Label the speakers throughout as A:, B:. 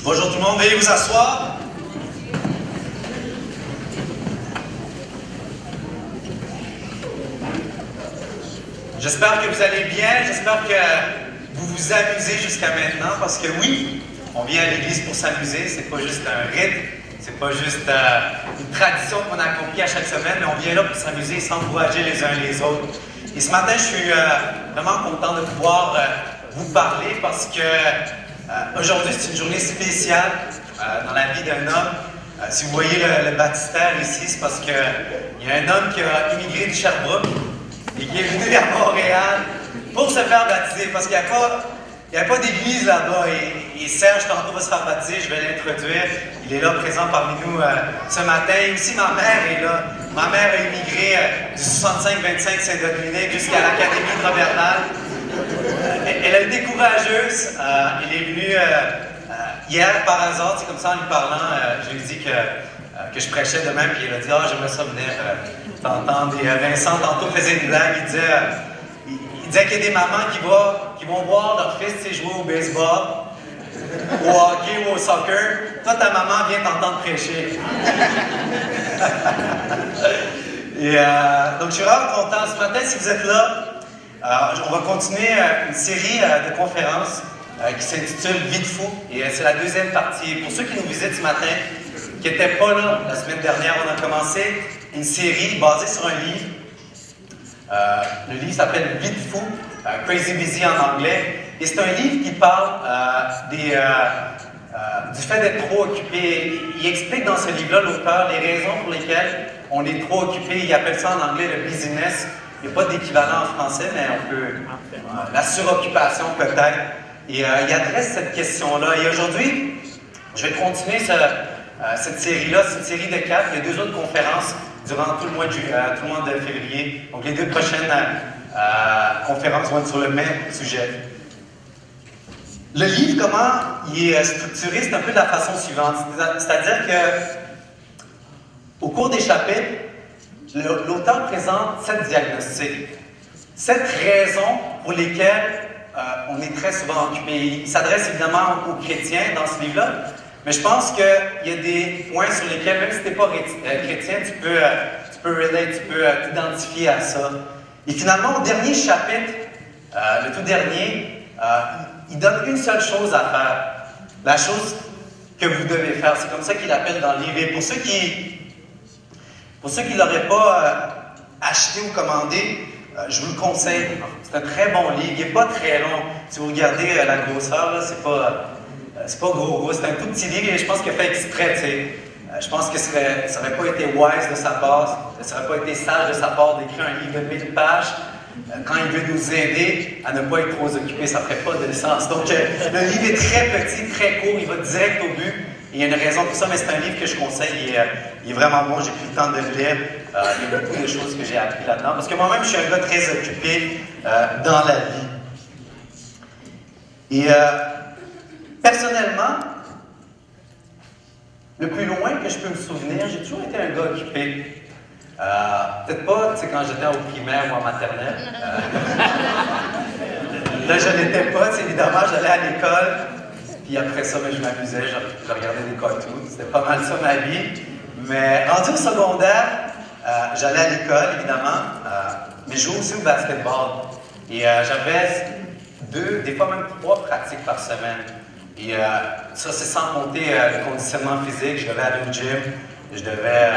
A: Bonjour tout le monde, veuillez vous asseoir. J'espère que vous allez bien, j'espère que vous vous amusez jusqu'à maintenant, parce que oui, on vient à l'église pour s'amuser, c'est pas juste un rite, c'est pas juste une tradition qu'on accomplit à chaque semaine, mais on vient là pour s'amuser et s'encourager les uns les autres. Et ce matin, je suis vraiment content de pouvoir vous parler parce que aujourd'hui, c'est une journée spéciale dans la vie d'un homme. Si vous voyez le baptistère ici, c'est parce qu'il y a un homme qui a immigré de Sherbrooke et qui est venu à Montréal pour se faire baptiser, parce qu'il n'y a pas d'église là-bas. Et Serge, tantôt, va se faire baptiser, je vais l'introduire. Il est là, présent parmi nous ce matin. Et aussi, ma mère est là. Ma mère a immigré du 65-25 Saint-Dominique jusqu'à l'Académie de Robert-Nal. Elle a été courageuse. Elle est venue hier, par hasard, c'est comme ça, en lui parlant, je lui ai dit que je prêchais demain, puis elle a dit « Ah, j'aimerais ça venir t'entendre. » Et Vincent, tantôt, faisait une blague, il disait qu'il y a des mamans qui vont voir leur fils jouer au baseball, au hockey ou au soccer. Toi, ta maman vient t'entendre prêcher. Et donc, je suis vraiment content. Ce matin, si vous êtes là, on va continuer une série de conférences qui s'intitule « Vie de fou ». Et c'est la deuxième partie. Pour ceux qui nous visitent ce matin, qui n'étaient pas là la semaine dernière, on a commencé une série basée sur un livre. Le livre s'appelle « Vie de fou », Crazy Busy en anglais. Et c'est un livre qui parle du fait d'être trop occupé. Il explique dans ce livre-là, l'auteur, les raisons pour lesquelles on est trop occupé. Il appelle ça en anglais le busyness. Il n'y a pas d'équivalent en français, mais on peut... la suroccupation peut-être. Et il adresse cette question-là. Et aujourd'hui, je vais continuer cette série-là. C'est une série de 4. Il y a 2 autres conférences durant tout le mois de février. Donc les 2 prochaines conférences vont être sur le même sujet. Le livre, comment il est structuré, c'est un peu de la façon suivante. C'est-à-dire que au cours des chapitres, l'auteur présente 7 diagnostics. 7 raisons pour lesquelles on est très souvent occupé. Il s'adresse évidemment aux chrétiens dans ce livre-là, mais je pense qu'il y a des points sur lesquels, même si tu n'es pas chrétien, tu peux relate, tu peux t'identifier à ça. Et finalement, au dernier chapitre, le tout dernier, il donne une seule chose à faire. La chose que vous devez faire. C'est comme ça qu'il appelle dans le livre. Et pour ceux qui ne l'auraient pas acheté ou commandé, je vous le conseille. C'est un très bon livre. Il n'est pas très long. Si vous regardez la grosseur, c'est pas gros. C'est un tout petit livre et je pense qu'il a fait exprès. Je pense que ça n'aurait pas été wise de sa part, ça n'aurait pas été sage de sa part d'écrire un livre de 1000 pages quand il veut nous aider à ne pas être trop occupés. Ça ne ferait pas de sens. Donc, le livre est très petit, très court. Il va direct au but. Il y a une raison pour ça, mais c'est un livre que je conseille. Il est vraiment bon. J'ai pris le temps de le lire. Il y a beaucoup de choses que j'ai appris là-dedans. Parce que moi-même, je suis un gars très occupé dans la vie. Et personnellement, le plus loin que je peux me souvenir, j'ai toujours été un gars occupé. Peut-être pas quand j'étais au primaire ou en maternelle. Là, je n'étais pas. Évidemment, j'allais à l'école. Puis après ça, je m'amusais, je regardais des cartoons. C'était pas mal ça ma vie. Mais rendu au secondaire, j'allais à l'école, évidemment. Mais je jouais aussi au basketball. Et j'avais 2, des fois même 3 pratiques par semaine. Et ça, c'est sans compter le conditionnement physique. Je devais aller au gym. Je devais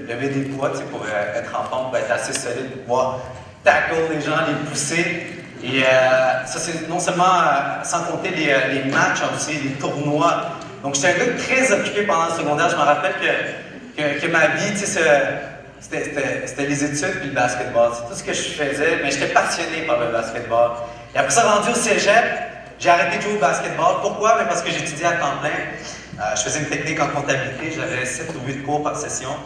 A: lever des poids pour être en forme, pour être assez solide, pour pouvoir tackle les gens, les pousser. Et ça, c'est non seulement sans compter les matchs, aussi les tournois. Donc, j'étais un gars très occupé pendant le secondaire. Je me rappelle que ma vie, c'était les études puis le basketball. C'est tout ce que je faisais, mais j'étais passionné par le basketball. Et après ça, rendu au cégep, j'ai arrêté de jouer au basketball. Pourquoi? Mais parce que j'étudiais à temps plein. Je faisais une technique en comptabilité. J'avais 7 ou 8 cours par session.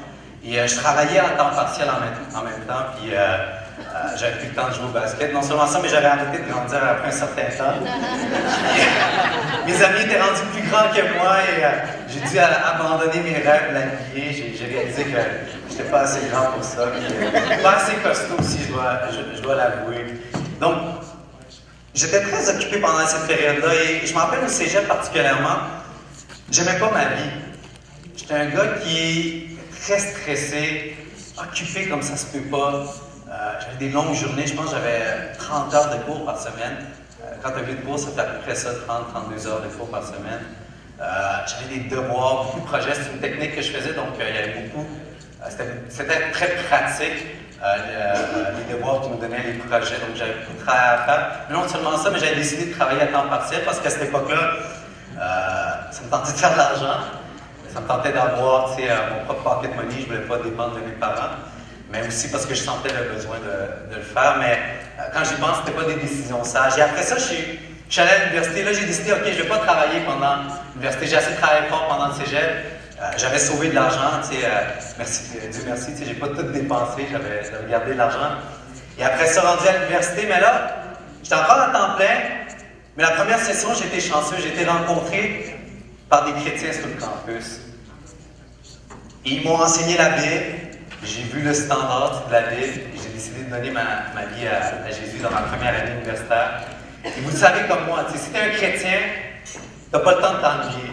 A: Et je travaillais à temps partiel en même temps. Puis j'avais plus le temps de jouer au basket. Non seulement ça, mais j'avais arrêté de grandir après un certain temps. Mes amis étaient rendus plus grands que moi et j'ai dû abandonner mes rêves de l'amitié. J'ai réalisé que je n'étais pas assez grand pour ça. Puis, pas assez costaud aussi, je dois l'avouer. Donc, J'étais très occupé pendant cette période-là et je me rappelle au cégep particulièrement, j'aimais pas ma vie. J'étais un gars qui est très stressé, occupé comme ça se peut pas. J'avais des longues journées, je pense que j'avais 30 heures de cours par semaine. Quand tu as 8 cours, ça fait à peu près ça, 30-32 heures de cours par semaine. J'avais des devoirs, beaucoup de projets. C'est une technique que je faisais, donc il y avait beaucoup. C'était très pratique, les devoirs qu'ils nous donnaient, les projets. Donc j'avais beaucoup de travail à faire. Mais non seulement ça, mais j'avais décidé de travailler à temps partiel parce qu'à cette époque-là, ça me tentait de faire de l'argent. Ça me tentait d'avoir mon propre pocket money. Je ne voulais pas dépendre de mes parents. Mais aussi parce que je sentais le besoin de le faire. Mais quand j'y pense, ce n'était pas des décisions sages. Et après ça, je suis allé à l'université. Là, j'ai décidé, OK, je ne vais pas travailler pendant l'université. J'ai assez travaillé fort pendant le cégep. J'avais sauvé de l'argent. Merci, Dieu merci. Je n'ai pas tout dépensé. J'avais gardé de l'argent. Et après ça, rendu à l'université. Mais là, j'étais encore à temps plein. Mais la première session, j'ai été chanceux. J'ai été rencontré par des chrétiens sur le campus. Et ils m'ont enseigné la Bible. J'ai vu le standard de la Bible et j'ai décidé de donner ma vie à Jésus dans ma première année universitaire. Et vous le savez comme moi, si tu es un chrétien, tu n'as pas le temps de t'ennuyer.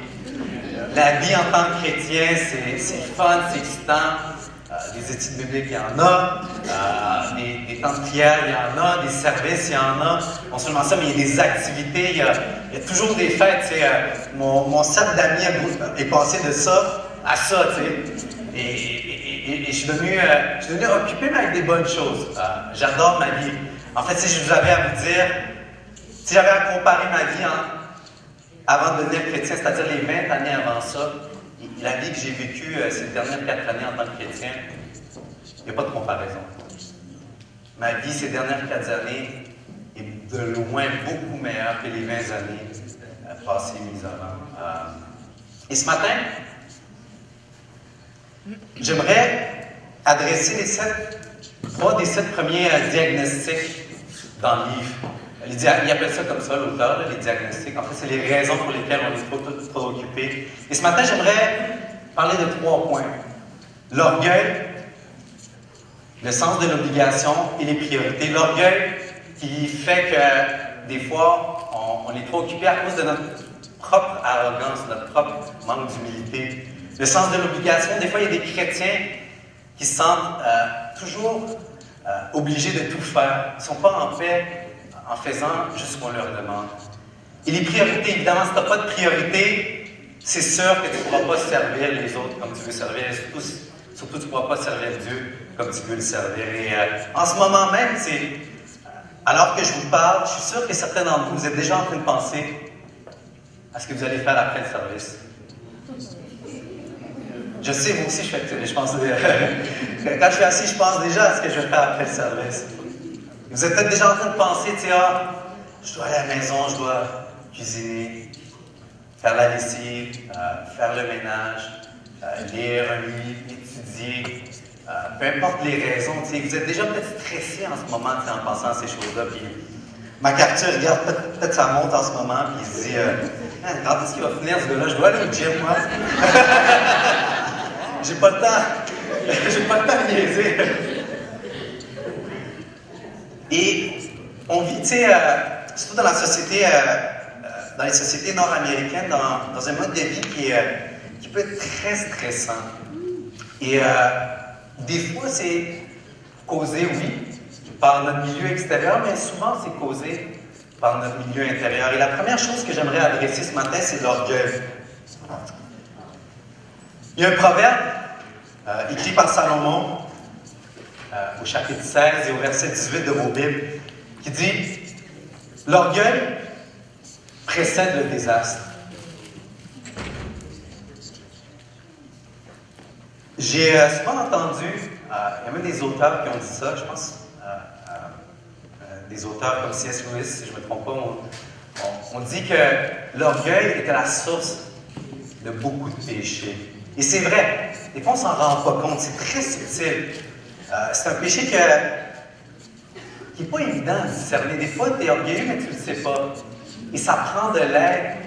A: La vie en tant que chrétien, c'est fun, c'est excitant. Des études bibliques, il y en a. Des temps de prière, il y en a. Des services, il y en a. Non seulement ça, mais il y a des activités, il y a toujours des fêtes. Mon cercle d'amis est passé de ça à ça, tu sais. Et je suis devenu occupé, mais avec des bonnes choses. J'adore ma vie. En fait, si je vous avais à vous dire, si j'avais à comparer ma vie avant de devenir chrétien, c'est-à-dire les 20 années avant ça, la vie que j'ai vécue ces dernières 4 années en tant que chrétien, il n'y a pas de comparaison. Ma vie ces dernières 4 années est de loin beaucoup meilleure que les 20 années passées mises avant. Et ce matin, j'aimerais adresser trois des 7 premiers diagnostics dans le livre. Il appelle ça comme ça, l'auteur, les diagnostics. En fait, c'est les raisons pour lesquelles on est trop occupé. Et ce matin, j'aimerais parler de 3 points. L'orgueil, le sens de l'obligation et les priorités. L'orgueil qui fait que des fois, on est trop occupé à cause de notre propre arrogance, notre propre manque d'humilité. Le sens de l'obligation, des fois, il y a des chrétiens qui se sentent toujours obligés de tout faire. Ils ne sont pas en paix en faisant juste ce qu'on leur demande. Et les priorités, évidemment, si tu n'as pas de priorité, c'est sûr que tu ne pourras pas servir les autres comme tu veux servir. Et surtout tu ne pourras pas servir Dieu comme tu veux le servir. Et en ce moment même, alors que je vous parle, je suis sûr que certains d'entre vous êtes déjà en train de penser à ce que vous allez faire après le service. Je sais, moi aussi, je pense, quand je suis assis, je pense déjà à ce que je vais faire après le service. Vous êtes peut-être déjà en train de penser, je dois aller à la maison, je dois cuisiner, faire la lessive, faire le ménage, lire un livre, étudier, peu importe les raisons. Vous êtes déjà peut-être stressé en ce moment en pensant à ces choses-là. Puis MacArthur regarde peut-être sa montre en ce moment, puis il se dit quand est-ce qu'il va finir ce gars-là? Je dois aller au gym, moi. J'ai pas le temps. J'ai pas le temps de niaiser. Et on vit, surtout dans la société, dans les sociétés nord-américaines, dans un mode de vie qui peut être très stressant. Et des fois, c'est causé, oui, par notre milieu extérieur, mais souvent, c'est causé par notre milieu intérieur. Et la première chose que j'aimerais adresser ce matin, c'est l'orgueil. Il y a un proverbe écrit par Salomon au chapitre 16 et au verset 18 de vos Bibles qui dit « L'orgueil précède le désastre. » J'ai souvent entendu, il y a même des auteurs qui ont dit ça, je pense, des auteurs comme C.S. Lewis, si je ne me trompe pas, on dit que l'orgueil était la source de beaucoup de péchés. Et c'est vrai, des fois on ne s'en rend pas compte, c'est très subtil. C'est un péché qui n'est pas évident à discerner. Des fois, tu es orgueilleux, mais tu ne le sais pas. Et ça prend de l'aide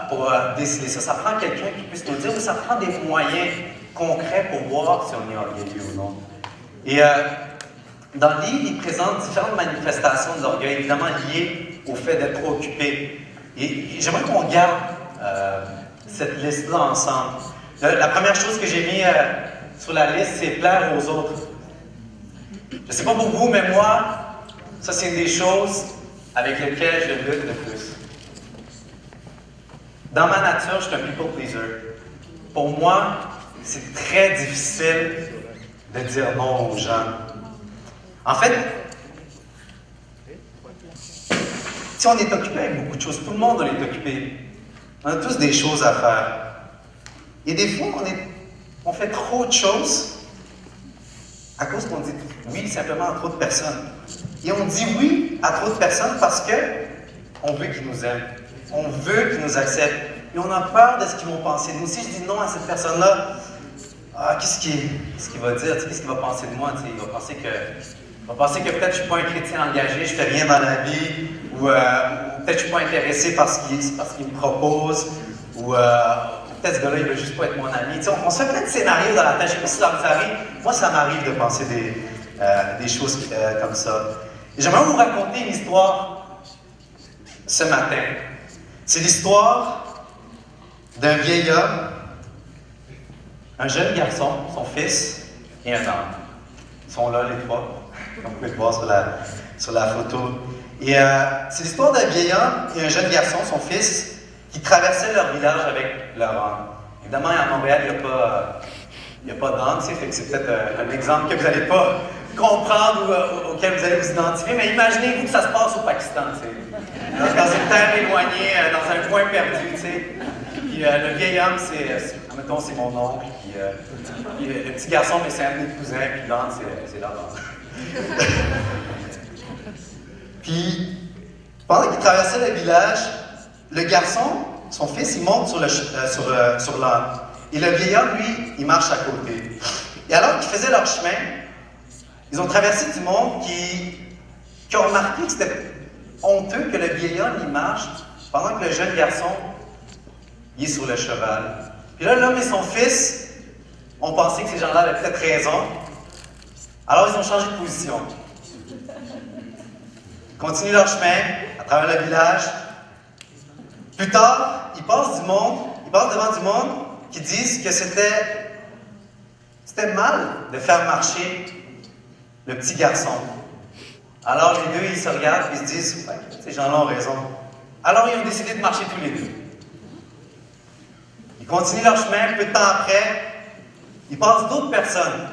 A: pour déceler ça. Ça prend quelqu'un qui puisse nous dire, ou ça prend des moyens concrets pour voir si on est orgueilleux ou non. Et dans le livre, il présente différentes manifestations de l'orgueil, évidemment liées au fait d'être trop occupé. Et j'aimerais qu'on garde cette liste-là ensemble. La première chose que j'ai mis sur la liste, c'est plaire aux autres. Je ne sais pas pour vous, mais moi, ça c'est une des choses avec lesquelles je lutte le plus. Dans ma nature, je suis un people pleaser. Pour moi, c'est très difficile de dire non aux gens. En fait, si on est occupé avec beaucoup de choses, tout le monde est occupé. On a tous des choses à faire. Et des fois, on fait trop de choses à cause qu'on dit oui simplement à trop de personnes. Et on dit oui à trop de personnes parce qu'on veut qu'ils nous aiment. On veut qu'ils nous acceptent. Et on a peur de ce qu'ils vont penser de nous. Si je dis non à cette personne-là, qu'est-ce qu'il va dire? Qu'est-ce qu'il va penser de moi? Il va penser que peut-être je ne suis pas un chrétien engagé, je ne fais rien dans la vie, ou peut-être je ne suis pas intéressé par ce qu'il me propose, ou peut-être ce gars-là, il ne veut juste pas être mon ami. On se fait plein de scénarios dans la tête. Je ne sais pas si ça vous arrive. Moi, ça m'arrive de penser des choses comme ça. Et j'aimerais vous raconter une histoire ce matin. C'est l'histoire d'un vieil homme, un jeune garçon, son fils et un homme. Ils sont là, les trois, comme vous pouvez le voir sur la photo. Et c'est l'histoire d'un vieil homme et un jeune garçon, son fils, qui traversaient leur village avec leur âne. Évidemment, à Montréal, il n'y a pas d'âne, fait que c'est peut-être un exemple que vous n'allez pas comprendre ou auquel vous allez vous identifier, mais imaginez-vous que ça se passe au Pakistan, dans une terre éloignée, dans un coin perdu, Puis le vieil homme, mettons, c'est mon oncle, puis le petit garçon, mais c'est un de mes cousins, puis l'âne, c'est leur âne. Puis, pendant qu'il traversait le village, le garçon, son fils, il monte sur l'âne. Et le vieil homme, lui, il marche à côté. Et alors qu'ils faisaient leur chemin, ils ont traversé du monde qui ont remarqué que c'était honteux que le vieil homme, il marche, pendant que le jeune garçon, il est sur le cheval. Puis là, l'homme et son fils ont pensé que ces gens-là avaient peut-être raison. Alors, ils ont changé de position. Ils continuent leur chemin à travers le village. Plus tard, ils passent devant du monde qui disent que c'était mal de faire marcher le petit garçon. Alors les deux, ils se regardent et se disent ouais, ces gens-là ont raison. Alors ils ont décidé de marcher tous les deux. Ils continuent leur chemin, peu de temps après, ils passent d'autres personnes.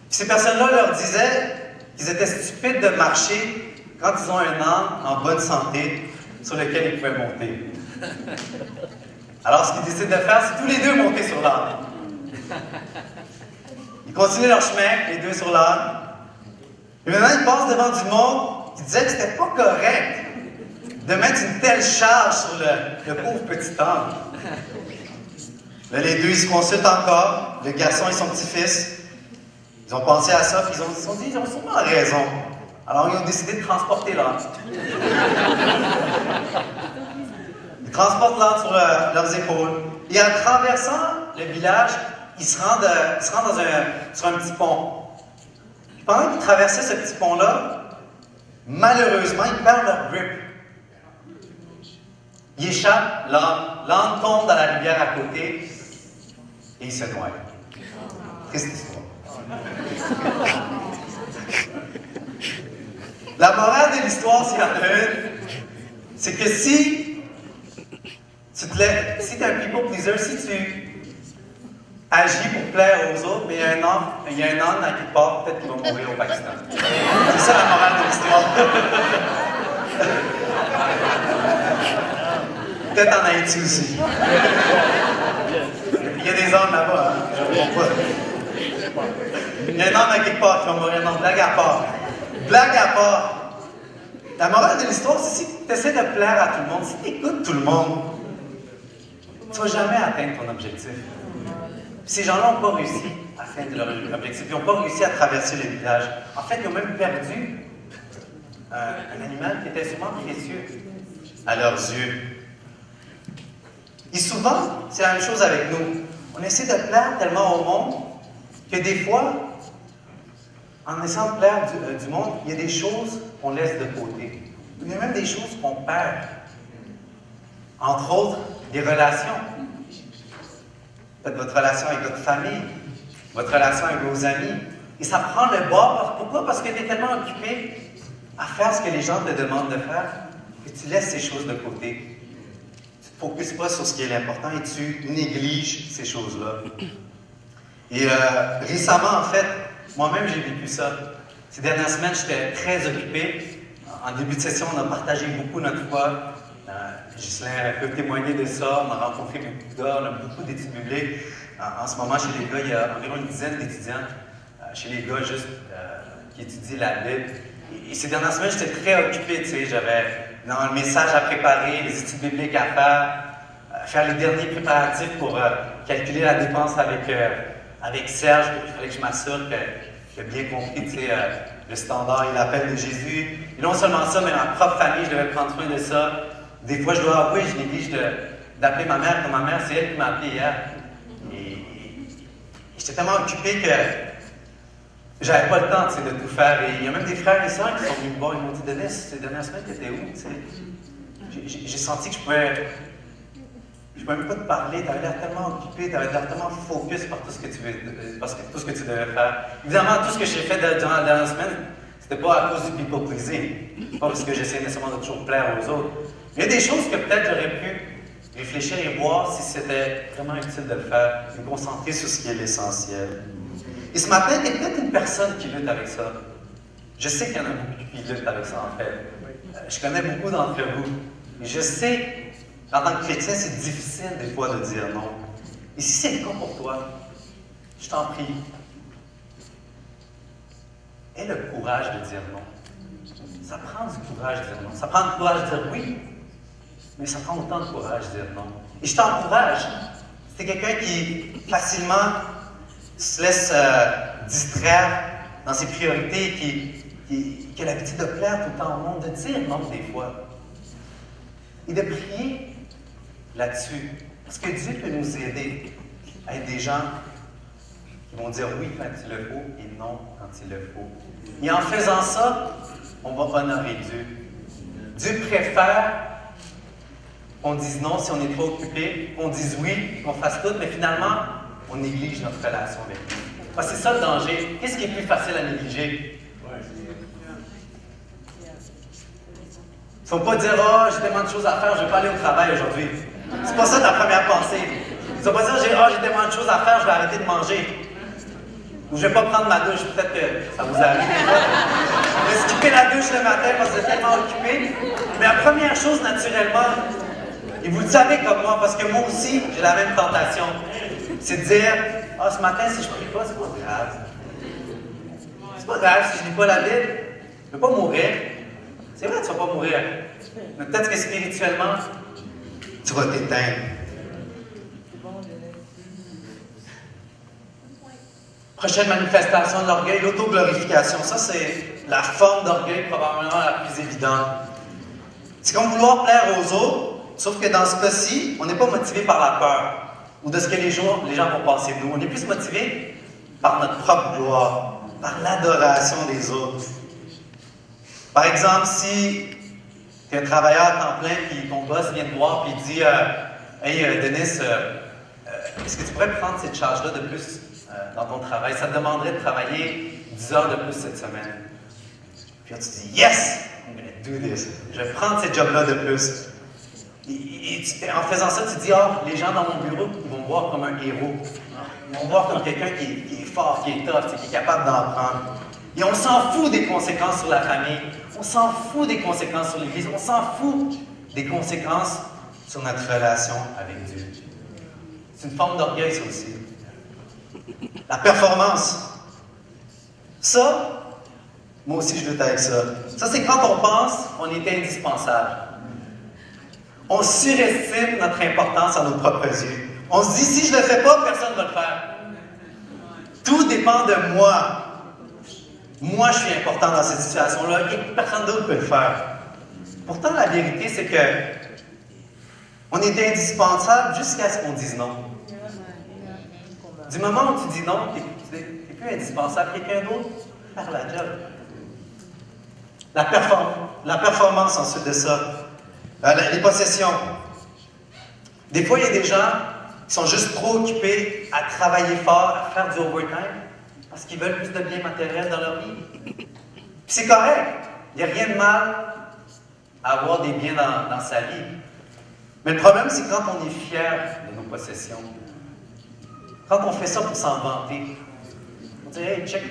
A: Puis ces personnes-là leur disaient qu'ils étaient stupides de marcher quand ils ont un âne en bonne santé sur lequel ils pouvaient monter. Alors, ce qu'ils décident de faire, c'est tous les deux monter sur l'âne. Ils continuent leur chemin, les deux sur l'âne. Et maintenant, ils passent devant du monde qui disait que c'était pas correct de mettre une telle charge sur le pauvre petit âne. Là, les deux, ils se consultent encore, le garçon et son petit-fils. Ils ont pensé à ça, puis ils se sont dit, ils ont sûrement raison. Alors, ils ont décidé de transporter l'âne. Ils transportent l'âne sur leurs épaules. Et en traversant le village, ils se rendent sur un petit pont. Puis pendant qu'ils traversaient ce petit pont-là, malheureusement, ils perdent leur grip. Ils échappent l'âne. L'âne tombe dans la rivière à côté et il se noie. Triste histoire. La morale de l'histoire, s'il y en a une, c'est que si tu es un people pleaser, si tu agis pour plaire aux autres, mais il y a un âne dans quelque part, peut-être qu'il va mourir au Pakistan. C'est ça la morale de l'histoire. Peut-être en Haïti aussi. Il y a des ânes là-bas, hein? Je ne comprends pas. Il y a un âne dans quelque part qui va mourir. Non, blague à part. Blague à part. La morale de l'histoire, c'est si tu essaies de plaire à tout le monde, si tu écoutes tout le monde, tu ne vas jamais atteindre ton objectif. Puis ces gens-là n'ont pas réussi à atteindre leur objectif. Ils n'ont pas réussi à traverser le village. En fait, ils ont même perdu un animal qui était sûrement précieux à leurs yeux. Et souvent, c'est la même chose avec nous. On essaie de plaire tellement au monde que des fois, en essayant de plaire du monde, il y a des choses qu'on laisse de côté. Il y a même des choses qu'on perd. Entre autres, des relations. Peut-être votre relation avec votre famille, votre relation avec vos amis. Et ça prend le bord. Pourquoi? Parce que tu es tellement occupé à faire ce que les gens te demandent de faire que tu laisses ces choses de côté. Tu ne te focuses pas sur ce qui est l'important et tu négliges ces choses-là. Et récemment, en fait, moi-même, j'ai vécu ça. Ces dernières semaines, j'étais très occupé. En début de session, on a partagé beaucoup notre foi. Ghislain peut témoigner de ça. On a rencontré beaucoup de gars, on a beaucoup d'études bibliques. En ce moment, chez les gars, il y a environ une dizaine d'étudiants. Chez les gars, juste qui étudient la Bible. Et ces dernières semaines, j'étais très occupé. Tu sais, j'avais un message à préparer, les études bibliques à faire les derniers préparatifs pour calculer la dépense avec Serge. Il fallait que je m'assure qu'il a bien compris, tu sais, le standard et l'appel de Jésus. Et non seulement ça, mais ma propre famille, je devais prendre soin de ça. Des fois, je dois avouer, je néglige d'appeler ma mère, comme ma mère, c'est elle qui m'a appelé hier. Et j'étais tellement occupé que j'avais pas le temps, tu sais, de tout faire. Et il y a même des frères et sœurs qui sont venus me voir, ils m'ont dit, Denis, ces dernières semaines, tu étais où, tu sais? J'ai senti que je pouvais même pas te parler, tu avais l'air tellement occupé, tu avais l'air tellement focus par tout ce que tu devais faire. Évidemment, tout ce que j'ai fait durant la dernière semaine, c'était pas à cause du people pleasing, pas parce que j'essayais nécessairement de toujours plaire aux autres. Il y a des choses que peut-être j'aurais pu réfléchir et voir si c'était vraiment utile de le faire, me concentrer sur ce qui est l'essentiel. Et ce matin, il y a peut-être une personne qui lutte avec ça. Je sais qu'il y en a beaucoup qui luttent avec ça, en fait. Je connais beaucoup d'entre vous. Et je sais, en tant que chrétien, c'est difficile des fois de dire non. Et si c'est le cas pour toi, je t'en prie, aie le courage de dire non. Ça prend du courage de dire non. Ça prend du courage de dire oui, mais ça prend autant de courage de dire non. Et je t'encourage. Si tu es quelqu'un qui facilement se laisse distraire dans ses priorités, qui a l'habitude de plaire tout le temps au monde, de dire non des fois. Et de prier là-dessus. Parce que Dieu peut nous aider à être des gens qui vont dire oui quand il le faut et non quand il le faut. Et en faisant ça, on va honorer Dieu. Dieu préfère qu'on dise non si on est trop occupé, qu'on dise oui, qu'on fasse tout, mais finalement, on néglige notre relation avec lui. Parce que c'est ça le danger. Qu'est-ce qui est plus facile à négliger? Il ne faut pas dire « Ah, j'ai tellement de choses à faire, je ne vais pas aller au travail aujourd'hui. » C'est pas ça ta première pensée. Il ne faut pas dire « j'ai tellement de choses à faire, je vais arrêter de manger. » Ou « je ne vais pas prendre ma douche. » Peut-être que ça vous arrive. Je vais skipper la douche le matin parce que vous êtes tellement occupé. Mais la première chose, naturellement, et vous le savez comme moi, parce que moi aussi, j'ai la même tentation, c'est de dire « Ah, ce matin, si je ne prie pas, c'est pas grave. C'est pas grave si je ne lis pas la Bible. Je ne vais pas mourir. » C'est vrai, tu ne vas pas mourir. Mais peut-être que spirituellement, tu vas t'éteindre. Prochaine manifestation de l'orgueil, l'autoglorification. Ça, c'est la forme d'orgueil probablement la plus évidente. C'est comme vouloir plaire aux autres, sauf que dans ce cas-ci, on n'est pas motivé par la peur ou de ce que les gens vont penser de nous. On est plus motivé par notre propre gloire, par l'adoration des autres. Par exemple, si tu es un travailleur à temps plein et ton boss vient te voir et dit Hey Denis, est-ce que tu pourrais prendre cette charge-là de plus dans ton travail? Ça te demanderait de travailler 10 heures de plus cette semaine. Puis là, tu dis Yes! I'm gonna do this. Je vais prendre cette job-là de plus. Et en faisant ça, tu dis les gens dans mon bureau, ils vont me voir comme un héros. Ils vont me voir comme quelqu'un qui est fort, qui est tough, qui est capable d'en prendre. Et on s'en fout des conséquences sur la famille, on s'en fout des conséquences sur l'Église, on s'en fout des conséquences sur notre relation avec Dieu. C'est une forme d'orgueil, ça aussi. La performance. Ça, moi aussi je lutte avec ça. Ça, c'est quand on pense qu'on est indispensable. On surestime notre importance à nos propres yeux. On se dit, si je ne le fais pas, personne ne va le faire. Tout dépend de moi. Moi, je suis important dans cette situation-là et personne d'autre peut le faire. Pourtant, la vérité, c'est que on est indispensable jusqu'à ce qu'on dise non. Du moment où tu dis non, tu n'es plus indispensable. Quelqu'un d'autre faire la job. La performance ensuite de ça. Les possessions. Des fois, il y a des gens qui sont juste trop occupés à travailler fort, à faire du overtime, parce qu'ils veulent plus de biens matériels dans leur vie. Puis c'est correct. Il n'y a rien de mal à avoir des biens dans sa vie. Mais le problème, c'est quand on est fier de nos possessions. Quand on fait ça pour s'en vanter. On dit, hey, check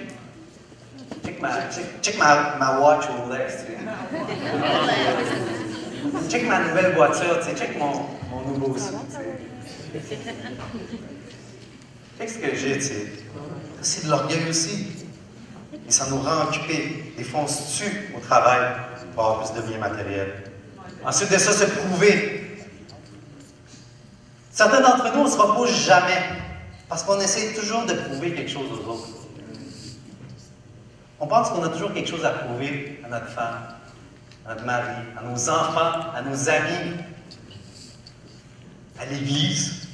A: ma watch Rolex, tu sais. Check ma nouvelle voiture, tu sais. Check mon nouveau sou, tu sais. Check ce que j'ai, tu sais. C'est de l'orgueil aussi. Et ça nous rend occupés. Des fois, on se tue au travail pour avoir plus de biens matériels. Ensuite de ça, se prouver. Certains d'entre nous, on ne se repose jamais. Parce qu'on essaie toujours de prouver quelque chose aux autres. On pense qu'on a toujours quelque chose à prouver à notre femme, à notre mari, à nos enfants, à nos amis, à l'Église.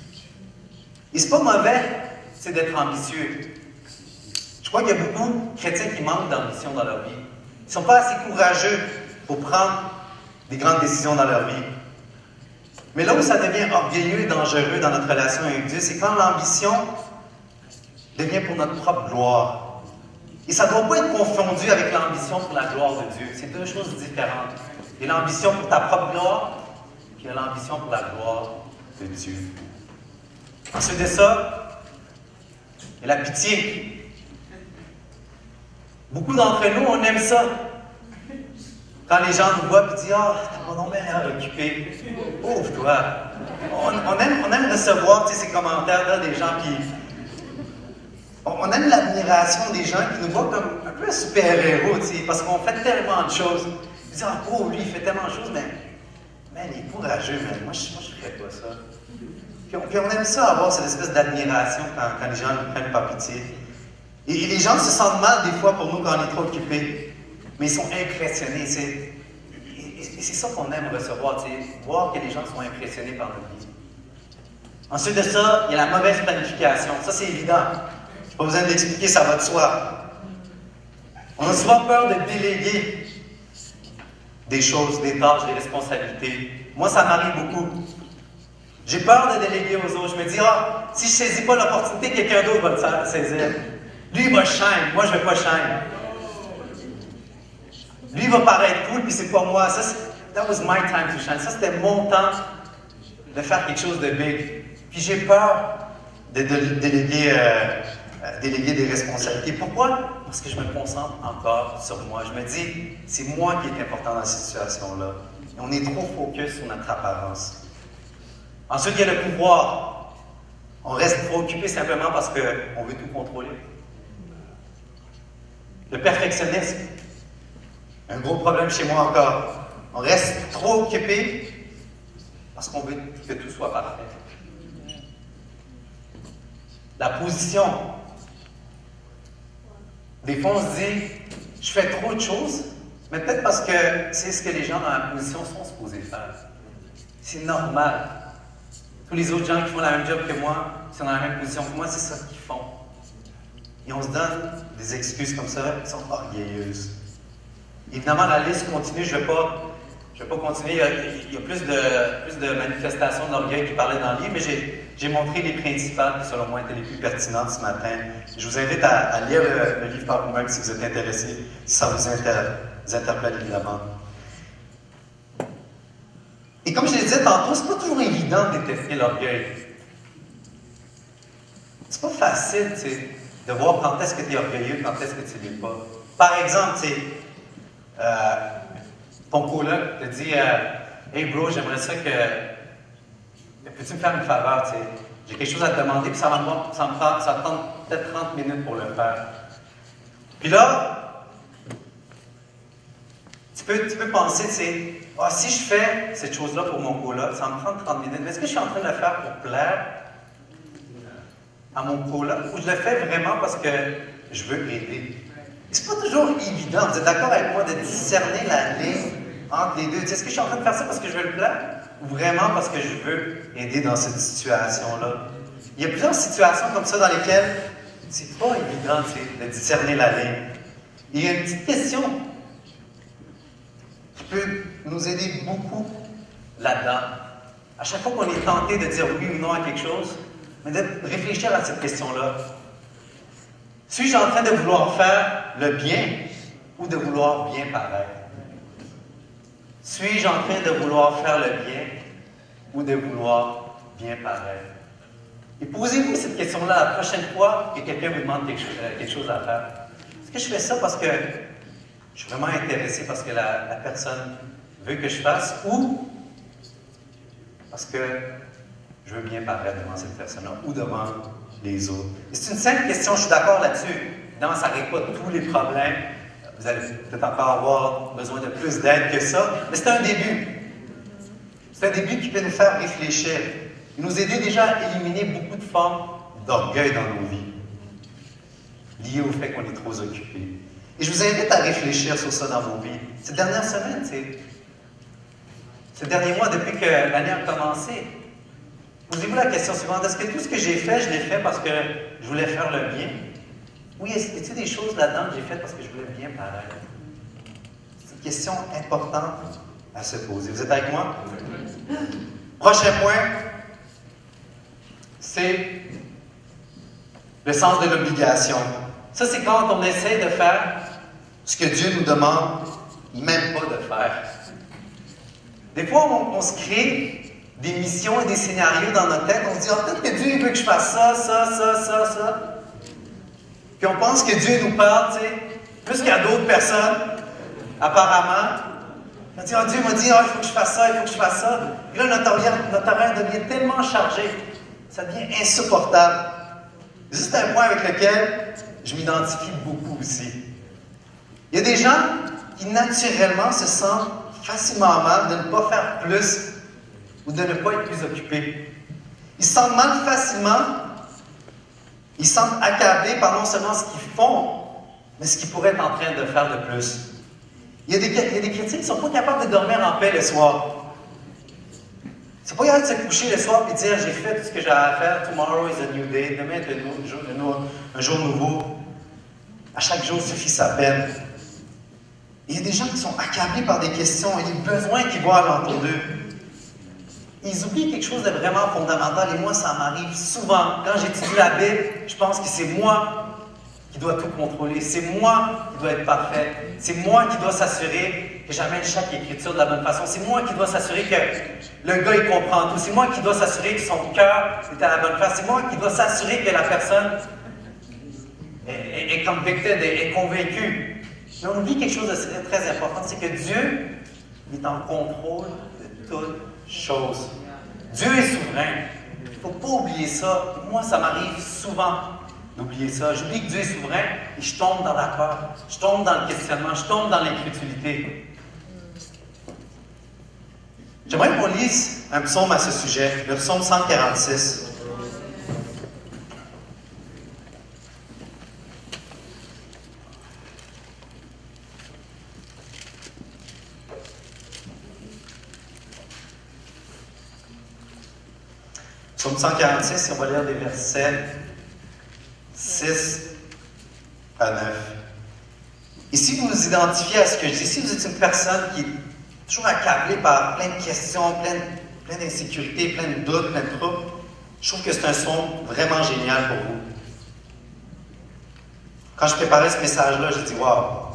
A: Et c'est pas mauvais, c'est d'être ambitieux. Je crois qu'il y a beaucoup de chrétiens qui manquent d'ambition dans leur vie. Ils ne sont pas assez courageux pour prendre des grandes décisions dans leur vie. Mais là où ça devient orgueilleux et dangereux dans notre relation avec Dieu, c'est quand l'ambition devient pour notre propre gloire. Et ça ne doit pas être confondu avec l'ambition pour la gloire de Dieu. C'est deux choses différentes. Il y a l'ambition pour ta propre gloire, puis il y a l'ambition pour la gloire de Dieu. Ensuite de ça, il y a la pitié. Beaucoup d'entre nous, on aime ça. Quand les gens nous voient et disent « Ah, t'as pas non bien l'air occupé. Pauvre toi. » On aime recevoir ces commentaires-là des gens qui... On aime l'admiration des gens qui nous voient comme un peu un super-héros, parce qu'on fait tellement de choses. Ils disent « Ah, pauvre, lui, il fait tellement de choses, mais il est courageux, mais moi, je ne ferais pas ça. » Puis on aime ça, avoir cette espèce d'admiration quand les gens ne prennent pas pitié. Et les gens se sentent mal des fois pour nous quand on est trop occupés, mais ils sont impressionnés. Et c'est ça qu'on aime recevoir, voir que les gens sont impressionnés par notre vie. Ensuite de ça, il y a la mauvaise planification. Ça, c'est évident. Je n'ai pas besoin de l'expliquer, ça va de soi. On a souvent peur de déléguer des choses, des tâches, des responsabilités. Moi, ça m'arrive beaucoup. J'ai peur de déléguer aux autres. Je me dis, ah, si je ne saisis pas l'opportunité, quelqu'un d'autre va le saisir. Lui, il va shine, moi, je ne vais pas shine. Lui, il va paraître cool, puis c'est pas moi. Ça, that was my time to shine. Ça, c'était mon temps de faire quelque chose de big. Puis j'ai peur de déléguer des responsabilités. Pourquoi? Parce que je me concentre encore sur moi. Je me dis, c'est moi qui est important dans cette situation-là. Et on est trop focus sur notre apparence. Ensuite, il y a le pouvoir. On reste trop occupé simplement parce qu'on veut tout contrôler. Le perfectionnisme. Un gros problème chez moi encore. On reste trop occupé parce qu'on veut que tout soit parfait. La position. Des fois, on se dit, je fais trop de choses, mais peut-être parce que c'est ce que les gens dans la position sont supposés faire. C'est normal. Tous les autres gens qui font la même job que moi, qui sont dans la même position que moi, c'est ça qu'ils font. Et on se donne des excuses comme ça, qui sont orgueilleuses. Évidemment, la liste continue, je ne vais pas continuer. Il y a plus de manifestations d'orgueil qui parlaient dans le livre, mais j'ai montré les principales qui, selon moi, étaient les plus pertinentes ce matin. Je vous invite à lire le livre par vous-même si vous êtes intéressé, si ça vous interpelle évidemment. Et comme je l'ai dit tantôt, c'est pas toujours évident de détester l'orgueil. C'est pas facile, tu sais, de voir quand est-ce que tu es orgueilleux, quand est-ce que tu ne l'es pas. Par exemple, tu sais, ton coloc te dit Hey bro, j'aimerais ça que. Peux-tu me faire une faveur, tu sais? J'ai quelque chose à te demander, puis ça prend peut-être 30 minutes pour le faire. Puis là, tu peux penser, tu sais, ah, si je fais cette chose-là pour mon coloc, ça me prend 30 minutes. Mais est-ce que je suis en train de le faire pour plaire à mon coloc ou je le fais vraiment parce que je veux aider? C'est pas toujours évident, vous êtes d'accord avec moi, de discerner la ligne entre les deux. Est-ce que je suis en train de faire ça parce que je veux le plaire ou vraiment parce que je veux aider dans cette situation-là? Il y a plusieurs situations comme ça dans lesquelles c'est pas évident de discerner la ligne. Il y a une petite question peut nous aider beaucoup là-dedans. À chaque fois qu'on est tenté de dire oui ou non à quelque chose, mais de réfléchir à cette question-là. Suis-je en train de vouloir faire le bien ou de vouloir bien paraître? Suis-je en train de vouloir faire le bien ou de vouloir bien paraître? Et posez-vous cette question-là la prochaine fois que quelqu'un vous demande quelque chose à faire. Est-ce que je fais ça parce que je suis vraiment intéressé parce que la personne veut que je fasse ou parce que je veux bien paraître devant cette personne-là ou devant les autres? Et c'est une simple question, je suis d'accord là-dessus. Évidemment, ça ne règle pas tous les problèmes. Vous allez peut-être encore avoir besoin de plus d'aide que ça, mais c'est un début. C'est un début qui peut nous faire réfléchir. Il nous aider déjà à éliminer beaucoup de formes d'orgueil dans nos vies, liées au fait qu'on est trop occupé. Et je vous invite à réfléchir sur ça dans vos vies. Ces dernières semaines, ces derniers mois, depuis que l'année a commencé, posez-vous la question suivante. Est-ce que tout ce que j'ai fait, je l'ai fait parce que je voulais faire le bien? Oui, est-ce qu'il y a des choses là-dedans que j'ai faites parce que je voulais bien paraître? C'est une question importante à se poser. Vous êtes avec moi? Prochain point, c'est le sens de l'obligation. Ça, c'est quand on essaie de faire ce que Dieu nous demande même pas de faire. Des fois, on se crée des missions et des scénarios dans notre tête. On se dit, peut-être que Dieu veut que je fasse ça, ça, ça, ça, ça. Puis on pense que Dieu nous parle, plus qu'il y a d'autres personnes, apparemment. On dit, Dieu m'a dit, il faut que je fasse ça, il faut que je fasse ça. Et là, notre horaire devient tellement chargé, ça devient insupportable. C'est un point avec lequel je m'identifie beaucoup aussi. Il y a des gens qui, naturellement, se sentent facilement mal de ne pas faire plus ou de ne pas être plus occupés. Ils se sentent mal facilement. Ils se sentent accablés par non seulement ce qu'ils font, mais ce qu'ils pourraient être en train de faire de plus. Il y a des chrétiens qui ne sont pas capables de dormir en paix le soir. Ils ne sont pas capables de se coucher le soir et de dire « J'ai fait tout ce que j'ai à faire, tomorrow is a new day, demain est un jour nouveau. À chaque jour suffit sa peine. » Il y a des gens qui sont accablés par des questions et des besoins qu'ils voient alentour d'eux. Ils oublient quelque chose de vraiment fondamental, et moi, ça m'arrive souvent. Quand j'étudie la Bible, je pense que c'est moi qui dois tout contrôler. C'est moi qui dois être parfait. C'est moi qui dois s'assurer que j'amène chaque écriture de la bonne façon. C'est moi qui dois s'assurer que le gars, il comprend tout. C'est moi qui dois s'assurer que son cœur est à la bonne place. C'est moi qui dois s'assurer que la personne est convicted, est convaincue. Mais on oublie quelque chose de très important, c'est que Dieu est en contrôle de toutes choses. Dieu est souverain. Il ne faut pas oublier ça. Moi, ça m'arrive souvent d'oublier ça. J'oublie que Dieu est souverain et je tombe dans la peur. Je tombe dans le questionnement. Je tombe dans l'incrédulité. J'aimerais qu'on lise un psaume à ce sujet, le psaume 146. Psaume 146, on va lire des versets 6 à 9. Et si vous vous identifiez à ce que je dis, si vous êtes une personne qui est toujours accablée par plein de questions, plein d'insécurités, plein de doutes, plein de troubles, je trouve que c'est un psaume vraiment génial pour vous. Quand je préparais ce message-là, j'ai dit « Wow! »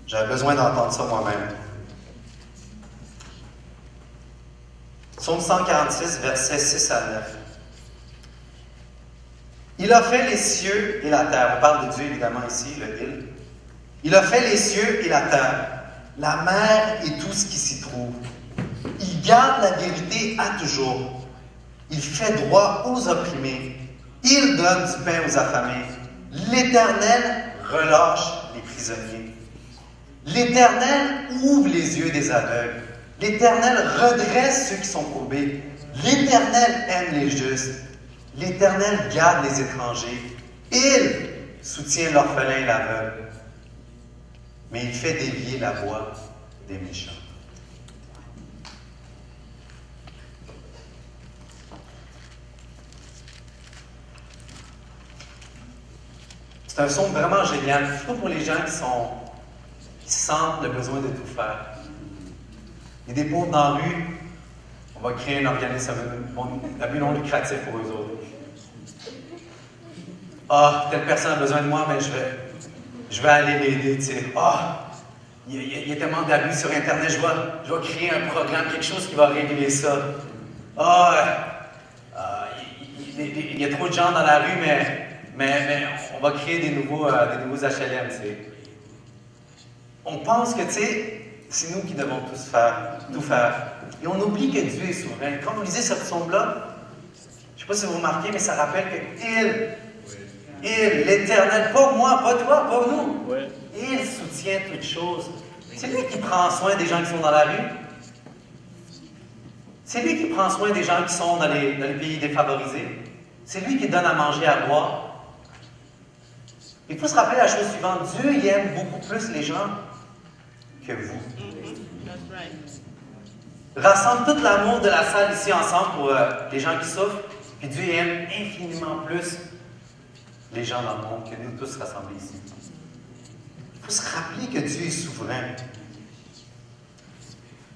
A: J'avais besoin d'entendre ça moi-même. Psaume 146, versets 6 à 9. Il a fait les cieux et la terre. On parle de Dieu, évidemment, ici, le il. Il a fait les cieux et la terre, la mer et tout ce qui s'y trouve. Il garde la vérité à toujours. Il fait droit aux opprimés. Il donne du pain aux affamés. L'Éternel relâche les prisonniers. L'Éternel ouvre les yeux des aveugles. L'Éternel redresse ceux qui sont courbés. L'Éternel aime les justes. L'Éternel garde les étrangers. Il soutient l'orphelin et l'aveugle. Mais il fait dévier la voie des méchants. C'est un psaume vraiment génial, surtout pour les gens qui sont qui sentent le besoin de tout faire. Il y a des pauvres dans la rue, on va créer un organisme à but non lucratif pour eux autres. Ah, telle personne a besoin de moi, mais je vais aller l'aider, tu sais. Ah, il y a tellement d'abus sur Internet, je vais créer un programme, quelque chose qui va régler ça. Il y a trop de gens dans la rue, mais on va créer des nouveaux HLM, tu sais. On pense que, tu sais, c'est nous qui devons tout faire. Et on oublie que Dieu est souverain. Quand vous lisez ce psaume-là, je ne sais pas si vous remarquez, mais ça rappelle que l'Éternel, pas moi, pas toi, pas nous, il soutient toutes choses. C'est lui qui prend soin des gens qui sont dans la rue. C'est lui qui prend soin des gens qui sont dans les pays défavorisés. C'est lui qui donne à manger, à boire. Il faut se rappeler la chose suivante. Dieu il aime beaucoup plus les gens que vous. Rassemble tout l'amour de la salle ici ensemble pour les gens qui souffrent. Puis Dieu aime infiniment plus les gens dans le monde que nous tous rassemblés ici. Il faut se rappeler que Dieu est souverain.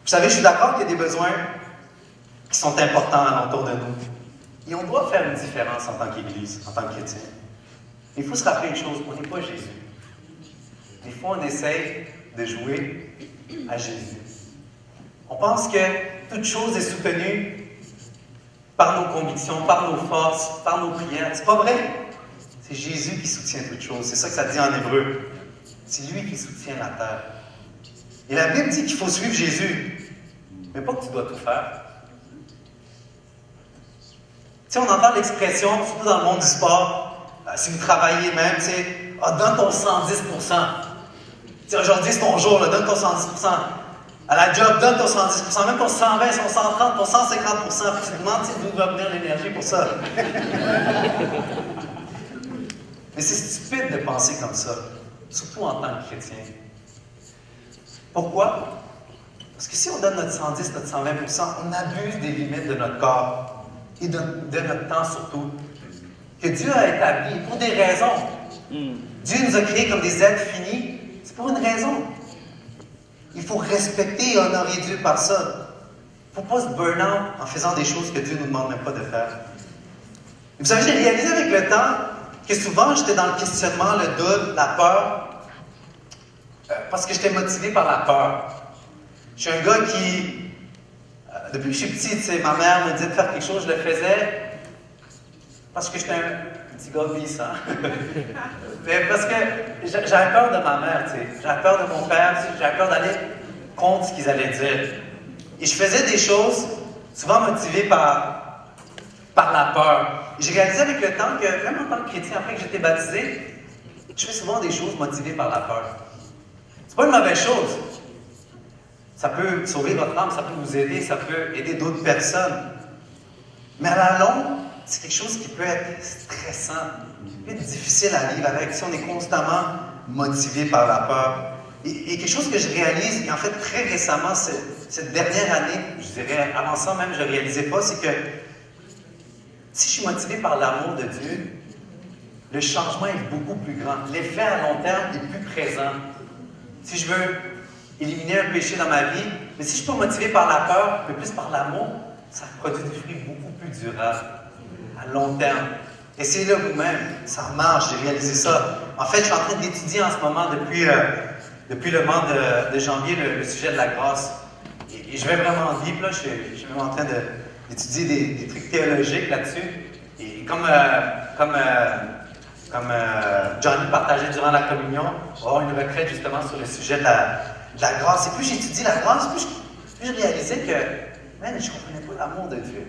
A: Vous savez, je suis d'accord qu'il y a des besoins qui sont importants alentour de nous. Et on doit faire une différence en tant qu'Église, en tant que chrétien. Il faut se rappeler une chose, on n'est pas Jésus. Des fois, on essaye de jouer à Jésus. On pense que toute chose est soutenue par nos convictions, par nos forces, par nos prières. C'est pas vrai. C'est Jésus qui soutient toute chose. C'est ça que ça dit en hébreu. C'est lui qui soutient la terre. Et la Bible dit qu'il faut suivre Jésus. Mais pas que tu dois tout faire. Tu sais, on entend l'expression, surtout dans le monde du sport, si vous travaillez même, tu sais, donne ton 110%. Tu sais, aujourd'hui, c'est ton jour, là, donne ton 110%. À la job, donne ton 110%, même ton 120, ton 130, ton 150%. Puis tu te demandes d'où va venir l'énergie pour ça. Mais c'est stupide de penser comme ça, surtout en tant que chrétien. Pourquoi? Parce que si on donne notre 110, notre 120%, on abuse des limites de notre corps et de notre temps surtout, que Dieu a établi pour des raisons. Dieu nous a créés comme des êtres finis, c'est pour une raison. Il faut respecter et honorer Dieu par ça. Il ne faut pas se burn out en faisant des choses que Dieu ne nous demande même pas de faire. Et vous savez, j'ai réalisé avec le temps que souvent j'étais dans le questionnement, le doute, la peur, parce que j'étais motivé par la peur. Je suis un gars qui, depuis que je suis petit, tu sais, ma mère me disait de faire quelque chose, je le faisais parce que j'étais un petit gars glissant. Mais parce que j'avais peur de ma mère, tu sais. J'avais peur de mon père, tu sais. J'avais peur d'aller contre ce qu'ils allaient dire. Et je faisais des choses souvent motivées par la peur. Et j'ai réalisé avec le temps que, même en tant que chrétien, après que j'étais baptisé, je fais souvent des choses motivées par la peur. C'est pas une mauvaise chose. Ça peut sauver votre âme, ça peut vous aider, ça peut aider d'autres personnes. Mais à la longue, c'est quelque chose qui peut être stressant, qui peut être difficile à vivre avec si on est constamment motivé par la peur. Et quelque chose que je réalise, et en fait très récemment, cette dernière année, je dirais, avant ça même, je ne réalisais pas, c'est que si je suis motivé par l'amour de Dieu, le changement est beaucoup plus grand. L'effet à long terme est plus présent. Si je veux éliminer un péché dans ma vie, mais si je suis pas motivé par la peur, mais plus par l'amour, ça produit des fruits beaucoup plus durables, à long terme. Essayez-le vous-même, ça marche, j'ai réalisé ça. En fait, je suis en train d'étudier en ce moment, depuis le mois de janvier, le sujet de la grâce. Et je vais vraiment vite, là, je suis même en train d'étudier des trucs théologiques là-dessus. Et comme Johnny partageait durant la communion, on va avoir une retraite justement sur le sujet de la grâce. Et plus j'étudie la grâce, plus je réalisais que, man, je ne comprenais pas l'amour de Dieu.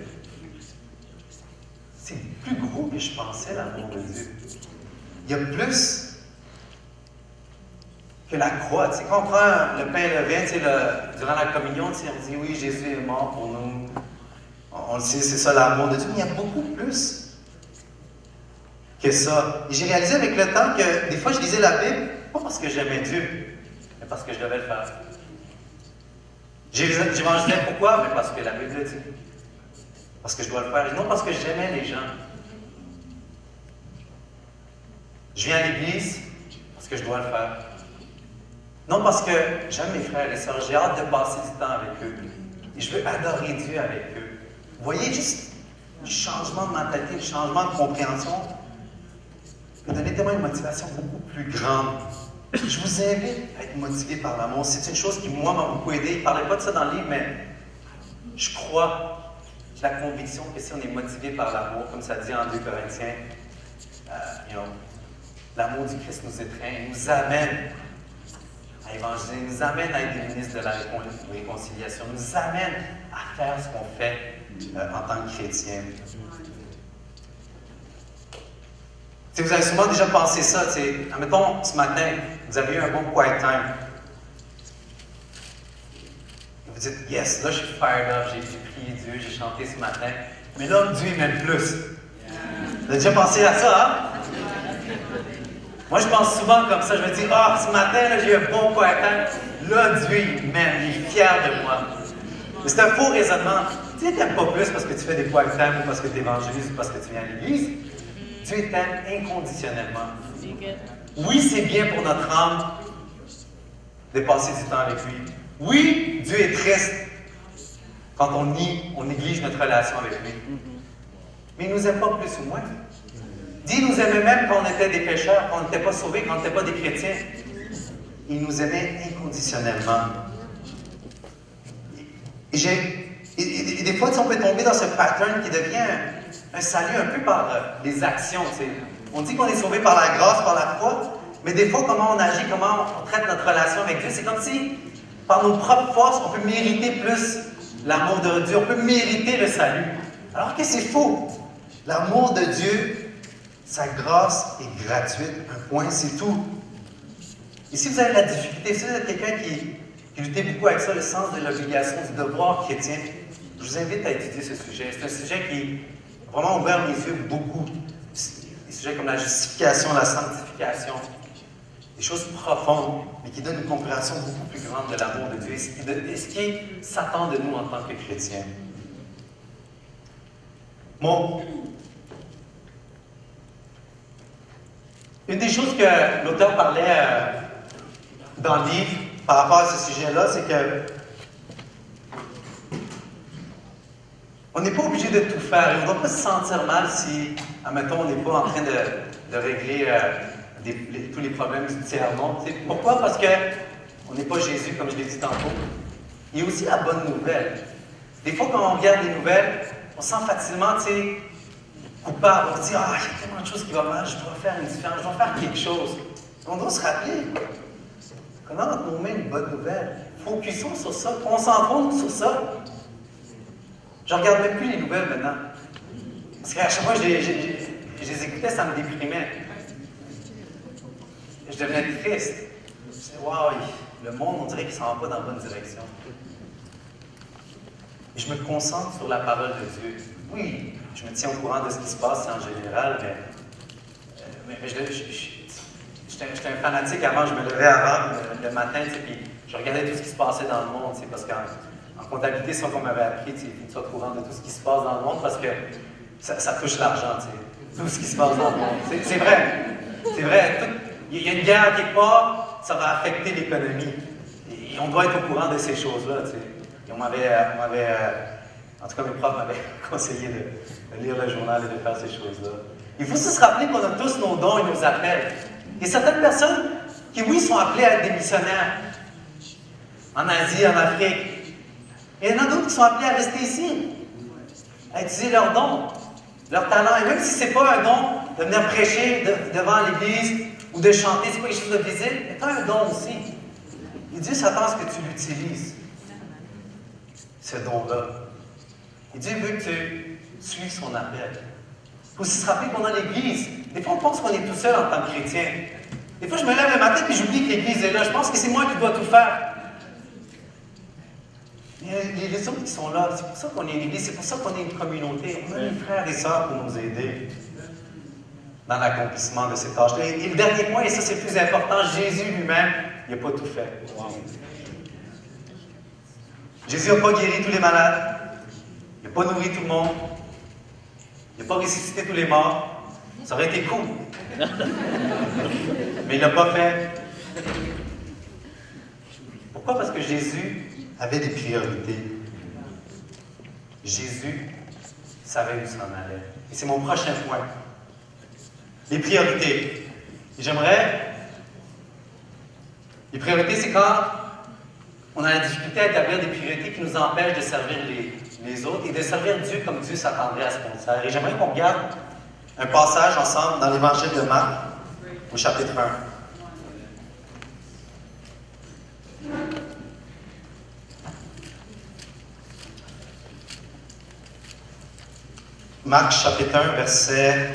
A: C'est plus gros que je pensais, l'amour de Dieu. Il y a plus que la croix. Tu sais, quand on prend le pain et le vin, tu sais, durant la communion, tu sais, on dit oui, Jésus est mort pour nous. On le sait, c'est ça l'amour de Dieu, mais il y a beaucoup plus que ça. Et j'ai réalisé avec le temps que des fois je lisais la Bible, pas parce que j'aimais Dieu, mais parce que je devais le faire. J'évangélisais pourquoi? Mais parce que la Bible le dit. Parce que je dois le faire. Et non parce que j'aimais les gens. Je viens à l'église parce que je dois le faire. Non parce que j'aime mes frères et sœurs, j'ai hâte de passer du temps avec eux. Et je veux adorer Dieu avec eux. Vous voyez, juste du changement de mentalité, du changement de compréhension peut donner tellement une motivation beaucoup plus grande. Je vous invite à être motivé par l'amour. C'est une chose qui, moi, m'a beaucoup aidé. Il ne parlait pas de ça dans le livre, mais je crois, j'ai la conviction que si on est motivé par l'amour, comme ça dit en 2 Corinthiens, l'amour du Christ nous étreint, il nous amène à évangéliser, il nous amène à être des ministres de la réconciliation, il nous amène à faire ce qu'on fait en tant que chrétien. T'sais, vous avez sûrement déjà pensé ça, admettons, ce matin, vous avez eu un bon quiet time. Et vous dites, yes, là je suis fired up, j'ai prié Dieu, j'ai chanté ce matin, mais là, Dieu m'aime plus. Vous avez déjà pensé à ça, hein? Moi, je pense souvent comme ça, je me dis, ce matin, là, j'ai eu un bon quiet time, là, Dieu, il m'aime, il est fier de moi. Mais c'est un faux raisonnement. Tu sais, t'aimes pas plus parce que tu fais des quiet time ou parce que tu évangélises ou parce que tu viens à l'église. Dieu t'aime inconditionnellement. Oui, c'est bien pour notre âme de passer du temps avec lui. Oui, Dieu est triste quand on néglige notre relation avec lui. Mais il ne nous aime pas plus ou moins. Il nous aimait même quand on était des pécheurs, quand on n'était pas sauvés, quand on n'était pas des chrétiens. Il nous aimait inconditionnellement. Et des fois, on peut tomber dans ce pattern qui devient un salut un peu par les actions. T'sais. On dit qu'on est sauvé par la grâce, par la foi, mais des fois, comment on agit, comment on traite notre relation avec Dieu, c'est comme si, par nos propres forces, on peut mériter plus l'amour de Dieu, on peut mériter le salut. Alors que c'est faux. L'amour de Dieu, sa grâce est gratuite. Un point, c'est tout. Et si vous avez de la difficulté, si vous êtes quelqu'un qui lutte beaucoup avec ça, le sens de l'obligation, du devoir chrétien, je vous invite à étudier ce sujet. C'est un sujet qui a vraiment ouvert mes yeux beaucoup. Des sujets comme la justification, la sanctification, des choses profondes, mais qui donnent une compréhension beaucoup plus grande de l'amour de Dieu et ce qui s'attend de nous en tant que chrétiens. Bon. Une des choses que l'auteur parlait dans le livre par rapport à ce sujet-là, c'est que on n'est pas obligé de tout faire. Et on ne doit pas se sentir mal si, admettons, on n'est pas en train de régler tous les problèmes du tiers-monde. Pourquoi? Parce qu'on n'est pas Jésus, comme je l'ai dit tantôt. Il y a aussi la bonne nouvelle. Des fois, quand on regarde les nouvelles, on sent facilement, coupable. On se dit, il y a tellement de choses qui vont mal, je dois faire une différence, je dois faire quelque chose. On doit se rappeler qu'on a entre nos mains une bonne nouvelle. Focusons sur ça, concentrons-nous sur ça. Je ne regarde même plus les nouvelles maintenant. Parce qu'à chaque fois que je les écoutais, ça me déprimait. Je devenais triste. Je me disais, waouh, le monde, on dirait qu'il ne s'en va pas dans la bonne direction. Et je me concentre sur la parole de Dieu. Oui, je me tiens au courant de ce qui se passe en général, mais j'étais un fanatique avant, je me levais avant le matin, puis je regardais tout ce qui se passait dans le monde, parce qu'en comptabilité, c'est ça qu'on m'avait appris, il faut que tu sois au courant de tout ce qui se passe dans le monde, parce que ça touche l'argent, tout ce qui se passe dans le monde. C'est vrai, c'est vrai. Il y a une guerre quelque part, ça va affecter l'économie. Et on doit être au courant de ces choses-là, Et on m'avait en tout cas, mes profs m'avaient conseillé de lire le journal et de faire ces choses-là. Il faut aussi se rappeler qu'on a tous nos dons et nos appels. Il y a certaines personnes qui, oui, sont appelées à être des missionnaires. En Asie, en Afrique. Et il y en a d'autres qui sont appelés à rester ici. À utiliser leurs dons, leurs talents. Et même si ce n'est pas un don de venir prêcher devant l'église ou de chanter, ce n'est pas quelque chose de visible, mais tu as un don aussi. Et Dieu s'attend à ce que tu l'utilises. Ce don-là. Et Dieu veut que tu suives son appel. Il faut aussi se rappeler qu'on a l'Église. Des fois, on pense qu'on est tout seul en tant que chrétien. Des fois, je me lève le matin et j'oublie que l'Église est là. Je pense que c'est moi qui dois tout faire. Il y a les autres qui sont là. C'est pour ça qu'on est une Église. C'est pour ça qu'on est une communauté. On a des frères et sœurs pour nous aider dans l'accomplissement de ces tâches. Et le dernier point, et ça c'est le plus important, Jésus lui-même, il n'a pas tout fait. Jésus n'a pas guéri tous les malades. Il n'a pas nourri tout le monde. Il n'a pas ressuscité tous les morts. Ça aurait été cool. Mais il ne l'a pas fait. Pourquoi? Parce que Jésus avait des priorités. Jésus savait où s'en allait. Et c'est mon prochain point. Les priorités. Et j'aimerais... Les priorités, c'est quand on a la difficulté à établir des priorités qui nous empêchent de servir les autres et de servir Dieu comme Dieu s'attendrait à ce qu'on sert. Et j'aimerais qu'on regarde un passage ensemble dans l'Évangile de Marc, au chapitre 1. Marc, chapitre 1, verset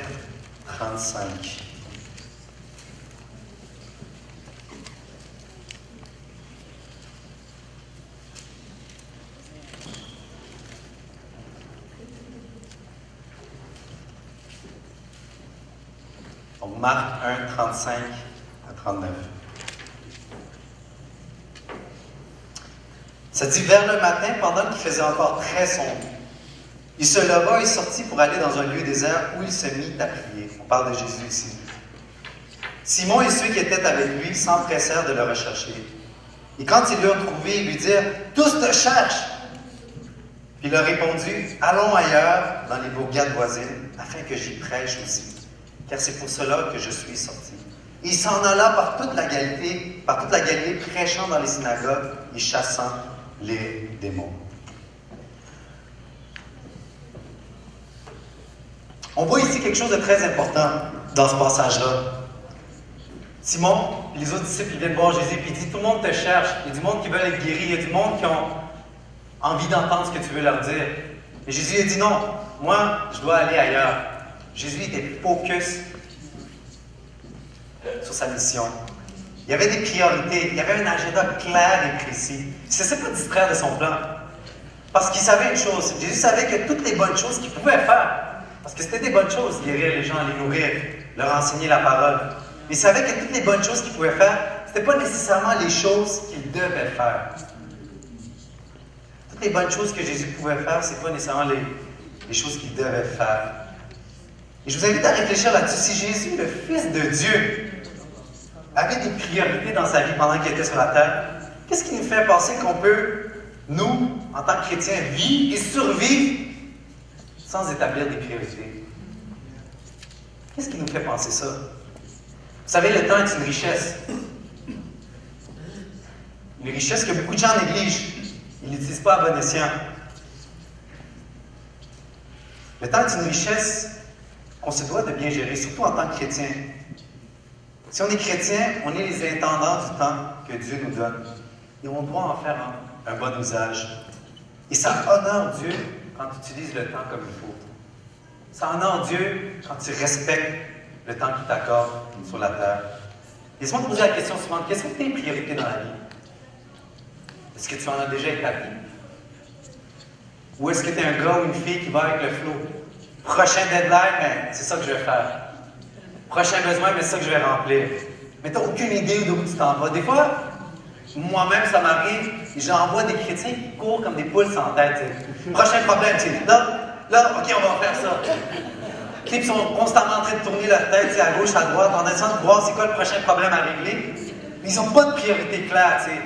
A: 35. Donc, Marc 1, 35 à 39. Ça dit, vers le matin, pendant qu'il faisait encore très sombre, il se leva et sortit pour aller dans un lieu désert où il se mit à prier. On parle de Jésus ici. Simon et ceux qui étaient avec lui s'empressèrent de le rechercher. Et quand ils l'eurent trouvé, ils lui dirent, « Tous te cherchent! » Puis il leur répondit, « Allons ailleurs, dans les bourgades voisines, afin que j'y prêche aussi. Car c'est pour cela que je suis sorti. » Et il s'en alla par toute la Galilée, prêchant dans les synagogues et chassant les démons. On voit ici quelque chose de très important dans ce passage-là. Simon, les autres disciples, ils viennent voir Jésus, puis il dit, tout le monde te cherche. Il y a du monde qui veut être guéri, il y a du monde qui ont envie d'entendre ce que tu veux leur dire. Et Jésus a dit, non, moi, je dois aller ailleurs. Jésus était focus sur sa mission. Il y avait des priorités, il y avait un agenda clair et précis. Il ne se laissait pas distraire de son plan. Parce qu'il savait une chose, Jésus savait que toutes les bonnes choses qu'il pouvait faire, parce que c'était des bonnes choses, guérir les gens, les nourrir, leur enseigner la parole. Mais il savait que toutes les bonnes choses qu'il pouvait faire, ce n'était pas nécessairement les choses qu'il devait faire. Toutes les bonnes choses que Jésus pouvait faire, ce n'est pas nécessairement les choses qu'il devait faire. Et je vous invite à réfléchir là-dessus. Si Jésus, le Fils de Dieu, avait des priorités dans sa vie pendant qu'il était sur la terre, qu'est-ce qui nous fait penser qu'on peut, nous, en tant que chrétiens, vivre et survivre sans établir des priorités? Qu'est-ce qui nous fait penser ça? Vous savez, le temps est une richesse. Une richesse que beaucoup de gens négligent. Ils ne l'utilisent pas à bon escient. Le temps est une richesse qu'on se doit de bien gérer, surtout en tant que chrétien. Si on est chrétien, on est les intendants du temps que Dieu nous donne. Et on doit en faire un bon usage. Et ça honore Dieu quand tu utilises le temps comme il faut. Ça honore Dieu quand tu respectes le temps qu'il t'accorde sur la terre. Laisse-moi te poser la question suivante. Quelles sont tes priorités dans la vie? Est-ce que tu en as déjà établi? Ou est-ce que tu es un gars ou une fille qui va avec le flow? Prochain deadline, ben, c'est ça que je vais faire. Prochain besoin, ben, c'est ça que je vais remplir. Mais tu n'as aucune idée d'où tu t'en vas. Des fois, moi-même, ça m'arrive, et j'envoie des chrétiens qui courent comme des poules sans tête. T'sais. Prochain problème, là, OK, on va faire ça. Ils sont constamment en train de tourner leur tête à gauche, à droite, en essayant de voir c'est quoi le prochain problème à régler. Mais ils n'ont pas de priorité claire. T'sais.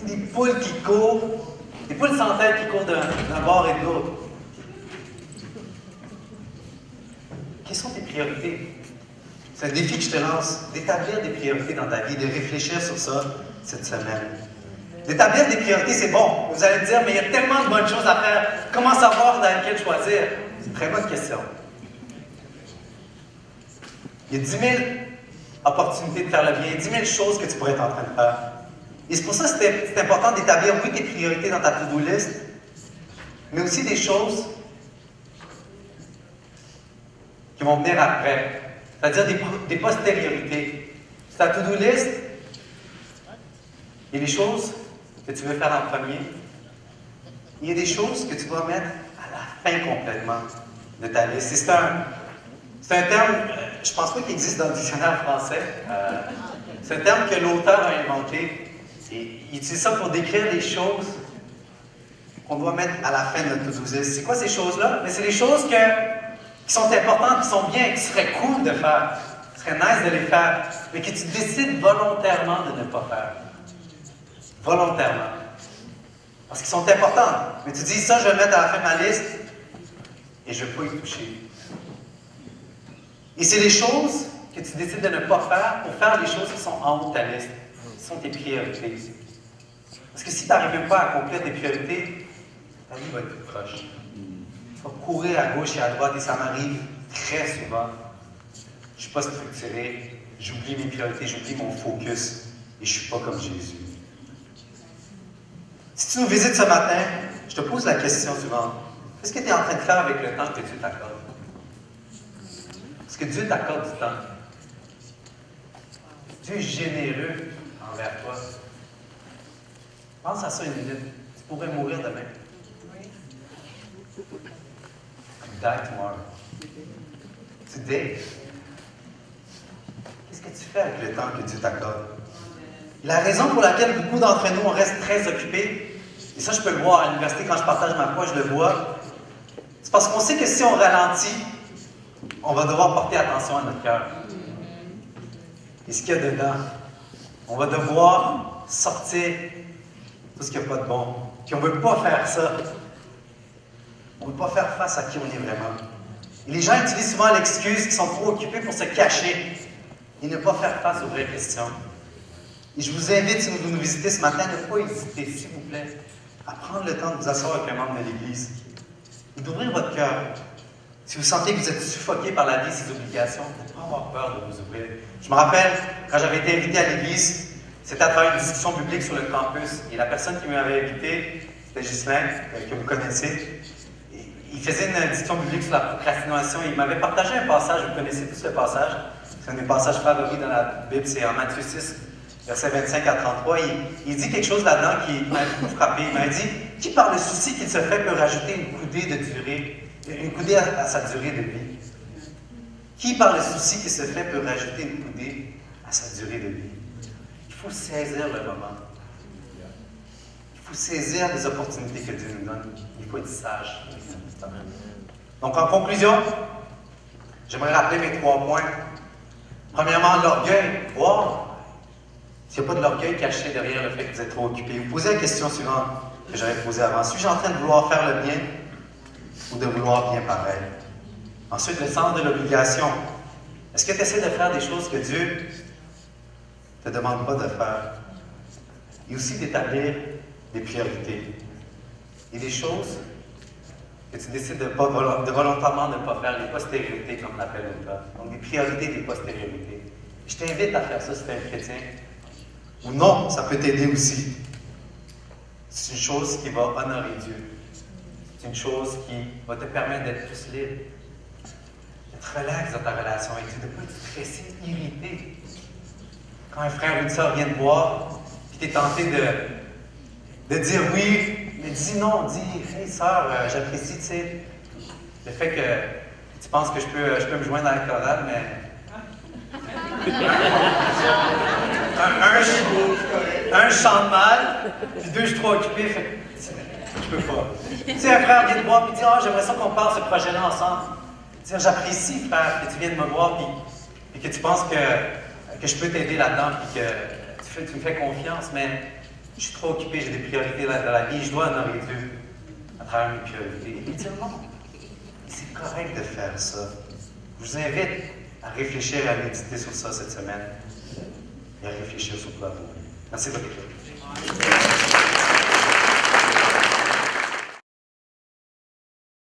A: Des poules qui courent, des poules sans tête qui courent d'un bord et de l'autre. Quelles sont tes priorités? C'est un défi que je te lance, d'établir des priorités dans ta vie, de réfléchir sur ça cette semaine. D'établir des priorités, c'est bon. Vous allez me dire, mais il y a tellement de bonnes choses à faire. Comment savoir dans laquelle choisir? C'est une très bonne question. Il y a 10 000 opportunités de faire le bien, 10 000 choses que tu pourrais être en train de faire. Et c'est pour ça que c'est important d'établir, oui, tes priorités dans ta to-do list, mais aussi des choses qui vont venir après. C'est-à-dire des postériorités. C'est ta to-do list, il y a des choses que tu veux faire en premier. Il y a des choses que tu vas mettre à la fin complètement de ta liste. C'est un terme, je ne pense pas qu'il existe dans le dictionnaire français. C'est un terme que l'auteur a inventé. Et il utilise ça pour décrire des choses qu'on doit mettre à la fin de notre to-do list. C'est quoi ces choses-là? Mais c'est les choses qui sont importantes, qui sont bien, qui seraient cool de faire, qui seraient nice de les faire, mais que tu décides volontairement de ne pas faire. volontairement. Parce qu'ils sont importants. Mais tu dis, ça, je vais le mettre à la fin de ma liste et je ne vais pas y toucher. Et c'est les choses que tu décides de ne pas faire pour faire les choses qui sont en haut de ta liste, qui sont tes priorités. Parce que si tu n'arrives pas à accomplir tes priorités, ta vie va être tout proche. Tu vas courir à gauche et à droite et ça m'arrive très souvent. Je ne suis pas structuré, j'oublie mes priorités, j'oublie mon focus et je ne suis pas comme Jésus. Si tu nous visites ce matin, je te pose la question suivante. Qu'est-ce que tu es en train de faire avec le temps que Dieu t'accorde? Est-ce que Dieu t'accorde du temps? Dieu est généreux envers toi. Pense à ça une minute. Tu pourrais mourir demain. Die tomorrow. Today. Qu'est-ce que tu fais avec le temps que Dieu t'accorde? La raison pour laquelle beaucoup d'entre nous, on reste très occupés, et ça je peux le voir à l'université quand je partage ma foi, je le vois, c'est parce qu'on sait que si on ralentit, on va devoir porter attention à notre cœur. Et ce qu'il y a dedans, on va devoir sortir tout ce qu'il n'y a pas de bon. Puis on ne veut pas faire ça. On ne veut pas faire face à qui on est vraiment. Et les gens utilisent souvent l'excuse qu'ils sont trop occupés pour se cacher et ne pas faire face aux vraies questions. Et je vous invite, si vous nous visitez ce matin, à ne pas hésiter, s'il vous plaît, à prendre le temps de vous asseoir avec un membre de l'Église et d'ouvrir votre cœur. Si vous sentez que vous êtes suffoqué par la vie et ses obligations, ne pas avoir peur de vous ouvrir. Je me rappelle, quand j'avais été invité à l'Église, c'était à travers une discussion biblique sur le campus. Et la personne qui m'avait invité, c'était Ghislain, que vous connaissez. Il faisait une discussion biblique sur la procrastination. Il m'avait partagé un passage, vous connaissez tous ce passage. C'est un des passages favoris dans la Bible, c'est en Matthieu 6, versets 25 à 33. Il dit quelque chose là-dedans qui m'a beaucoup frappé. Il m'a dit, qui par le souci qu'il se fait peut rajouter une coudée de durée, une coudée à sa durée de vie? Qui par le souci qu'il se fait peut rajouter une coudée à sa durée de vie? Il faut saisir le moment. Il faut saisir les opportunités que Dieu nous donne. Il faut être sage. Donc, en conclusion, j'aimerais rappeler mes 3 points. Premièrement, l'orgueil. Wow! S'il n'y a pas de l'orgueil caché derrière le fait que vous êtes trop occupé, vous posez la question suivante que j'avais posée avant. Suis-je en train de vouloir faire le bien ou de vouloir bien pareil? Ensuite, le sens de l'obligation. Est-ce que tu essaies de faire des choses que Dieu ne te demande pas de faire? Et aussi d'établir des priorités. Et des choses que tu décides de volontairement ne pas faire, les postériorités, comme on appelle l'auteur. Donc, des priorités, des postériorités. Je t'invite à faire ça si tu es un chrétien. Ou non, ça peut t'aider aussi. C'est une chose qui va honorer Dieu. C'est une chose qui va te permettre d'être plus libre. D'être relax dans ta relation avec Dieu, de ne pas être stressé, irrité. Quand un frère ou une sœur vient te voir, puis tu es tenté de dire oui, mais dis non, dis « Hey sœur, j'apprécie, tu sais, le fait que tu penses que je peux me joindre à la chorale, mais... un, je chante mal, puis 2, je suis trop occupé, fait je peux pas. Tu sais, un frère vient te voir, puis dit « Ah, j'aimerais ça qu'on parle ce projet-là ensemble. » Dire, j'apprécie, frère, que tu viennes me voir, puis que tu penses que je peux t'aider là-dedans, puis que tu me fais confiance, mais je suis trop occupé, j'ai des priorités dans la vie, je dois honorer Dieu à travers mes priorités. Et dire non. C'est correct de faire ça. Je vous invite à réfléchir et à méditer sur ça cette semaine et à réfléchir sur quoi vous. Merci beaucoup.